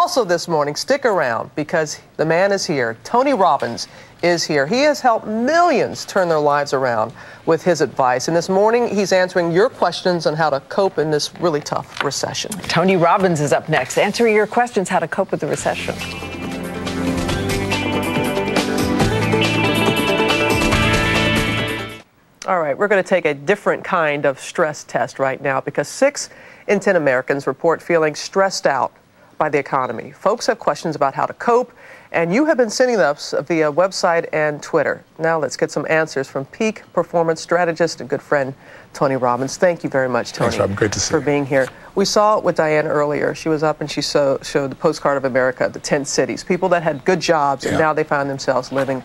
Also this morning, stick around because the man is here. Tony Robbins is here. He has helped millions turn their lives around with his advice. And this morning, he's answering your questions on how to cope in this really tough recession. Tony Robbins is up next, answering your questions how to cope with the recession. All right, we're going to take a different kind of stress test right now because 6 in 10 Americans report feeling stressed out by the economy. Folks have questions about how to cope, and you have been sending us via website and Twitter. Now let's get some answers from peak performance strategist and good friend Tony Robbins. Thank you very much, Tony. Thanks, Rob. Great to see you. For being here. We saw it with Diane earlier. She was up and she showed the postcard of America, the 10 cities, people that had good jobs, and now they find themselves living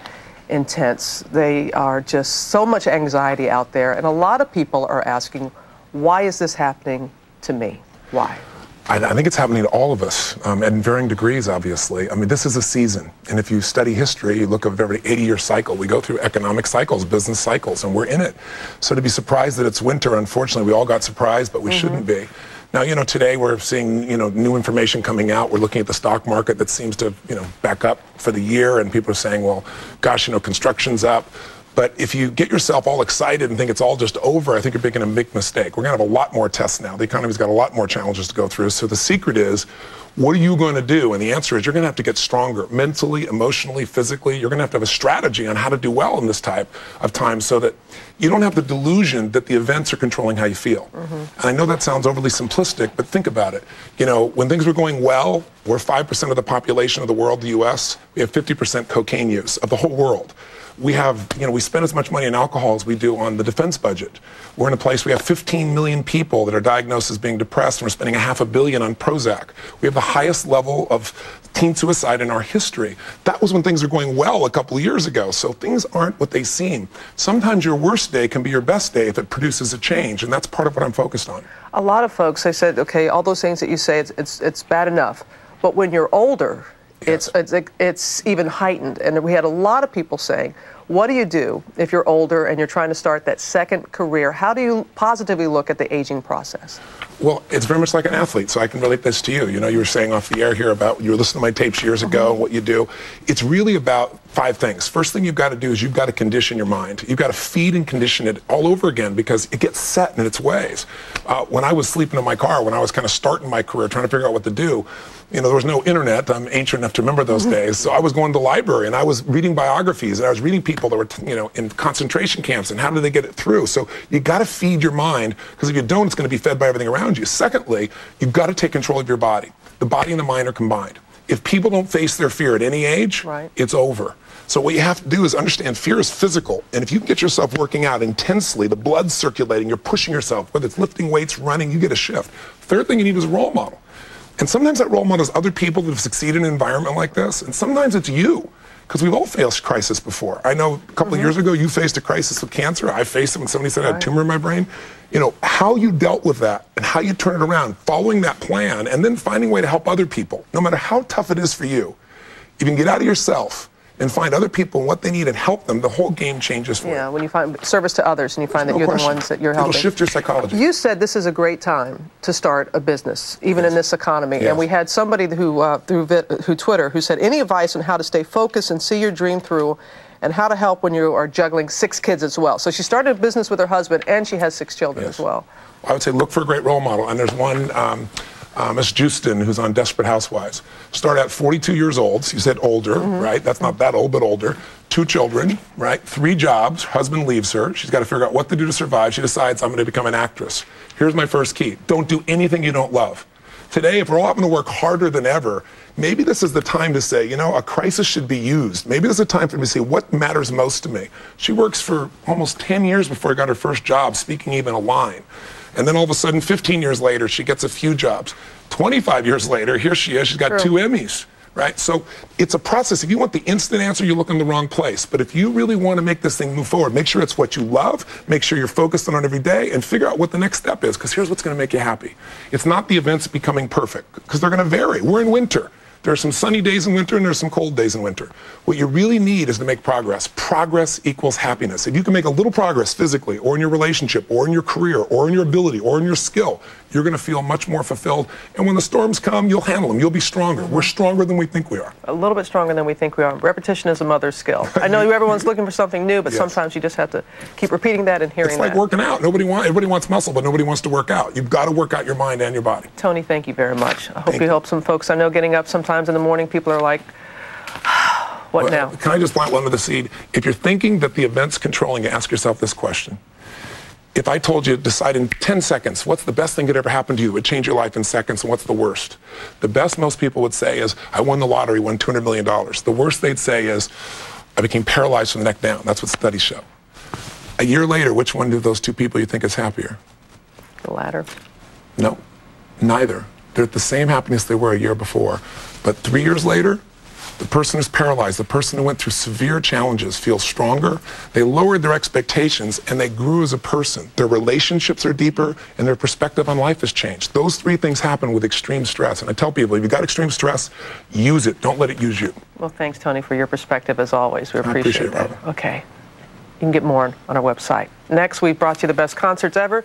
in tents. They are just so much anxiety out there, and a lot of people are asking, why is this happening to me? Why? I think it's happening to all of us, in varying degrees, obviously. I mean, this is a season, and if you study history, you look at every 80-year cycle, we go through economic cycles, business cycles, and we're in it. So to be surprised that it's winter, unfortunately, we all got surprised, but we shouldn't be. Now, today we're seeing, new information coming out. We're looking at the stock market that seems to, back up for the year, and people are saying, well, gosh, construction's up. But if you get yourself all excited and think it's all just over, I think you're making a big mistake. We're going to have a lot more tests now. The economy's got a lot more challenges to go through. So the secret is, what are you going to do? And the answer is you're going to have to get stronger mentally, emotionally, physically. You're going to have a strategy on how to do well in this type of time so that you don't have the delusion that the events are controlling how you feel. And I know that sounds overly simplistic, but think about it. When things were going well, we're 5% of the population of the world, the U.S. We have 50% cocaine use of the whole world. We have, we spend as much money on alcohol as we do on the defense budget. We're in a place we have 15 million people that are diagnosed as being depressed, and we're spending $500 million on Prozac. We have the highest level of teen suicide in our history. That was when things were going well a couple of years ago. So things aren't what they seem. Sometimes your worst day can be your best day if it produces a change, and that's part of what I'm focused on. A lot of folks, they said, okay, all those things that you say, it's bad enough. But when you're older, it's even heightened. And we had a lot of people saying, what do you do if you're older and you're trying to start that second career? How do you positively look at the aging process? Well, it's very much like an athlete, so I can relate this to you. You were saying off the air here about you were listening to my tapes years ago, what you do. It's really about 5 things. First thing you've got to do is you've got to condition your mind. You've got to feed and condition it all over again because it gets set in its ways. When I was sleeping in my car, when I was kind of starting my career, trying to figure out what to do, there was no internet. I'm ancient enough to remember those days. So I was going to the library and I was reading biographies and I was reading people that were, in concentration camps and how did they get it through. So you got to feed your mind because if you don't, it's going to be fed by everything around you. Secondly, you've got to take control of your body. The body and the mind are combined. If people don't face their fear at any age, it's over. So what you have to do is understand fear is physical. And if you can get yourself working out intensely, the blood's circulating, you're pushing yourself, whether it's lifting weights, running, you get a shift. Third thing you need is a role model. And sometimes that role model is other people that have succeeded in an environment like this. And sometimes it's you, because we've all faced crisis before. I know a couple of years ago, you faced a crisis with cancer. I faced it when somebody said I had a tumor in my brain. How you dealt with that and how you turn it around, following that plan, and then finding a way to help other people, no matter how tough it is for you. If you can get out of yourself and find other people and what they need and help them, the whole game changes for you. Yeah, when you find service to others and you find that you're the ones that you're helping. It'll shift your psychology. You said this is a great time to start a business, even in this economy. And we had somebody who, through Twitter, who said, any advice on how to stay focused and see your dream through and how to help when you are juggling 6 kids as well. So she started a business with her husband and she has 6 children as well. I would say look for a great role model. And there's one, Miss Justin, who's on Desperate Housewives. Started at 42 years old. You said older, right? That's not that old, but older. 2 children, right? 3 jobs. Her husband leaves her. She's got to figure out what to do to survive. She decides, I'm going to become an actress. Here's my first key. Don't do anything you don't love. Today, if we're all having to work harder than ever, maybe this is the time to say, a crisis should be used. Maybe this is a time for me to say, what matters most to me? She works for almost 10 years before she got her first job, speaking even a line. And then all of a sudden, 15 years later, she gets a few jobs. 25 years later, here she is. She's got 2 Emmys, right? So it's a process. If you want the instant answer, you look in the wrong place. But if you really want to make this thing move forward, make sure it's what you love, make sure you're focused on it every day, and figure out what the next step is, because here's what's going to make you happy. It's not the events becoming perfect, because they're going to vary. We're in winter. There are some sunny days in winter and there's some cold days in winter. What you really need is to make progress. Progress equals happiness. If you can make a little progress physically or in your relationship or in your career or in your ability or in your skill, you're going to feel much more fulfilled. And when the storms come, you'll handle them. You'll be stronger. We're stronger than we think we are. A little bit stronger than we think we are. Repetition is a mother's skill. I know everyone's looking for something new, but Yes. sometimes you just have to keep repeating that and hearing that. It's like working out. Everybody wants muscle, but nobody wants to work out. You've got to work out your mind and your body. Tony, thank you very much. I hope you help some folks. I know getting up sometimes in the morning, people are like, what now? Can I just plant one of the seed? If you're thinking that the event's controlling you, ask yourself this question. If I told you, decide in 10 seconds, what's the best thing that ever happened to you? It would change your life in seconds, and what's the worst? The best most people would say is, I won the lottery, won $200 million. The worst they'd say is, I became paralyzed from the neck down. That's what studies show. A year later, which one of those two people you think is happier? The latter. No, neither. They're at the same happiness they were a year before. But 3 years later, the person who's paralyzed, the person who went through severe challenges feels stronger. They lowered their expectations and they grew as a person. Their relationships are deeper and their perspective on life has changed. Those three things happen with extreme stress. And I tell people, if you've got extreme stress, use it. Don't let it use you. Well, thanks, Tony, for your perspective as always. We appreciate that. Robin. Okay. You can get more on our website. Next, we've brought you the best concerts ever.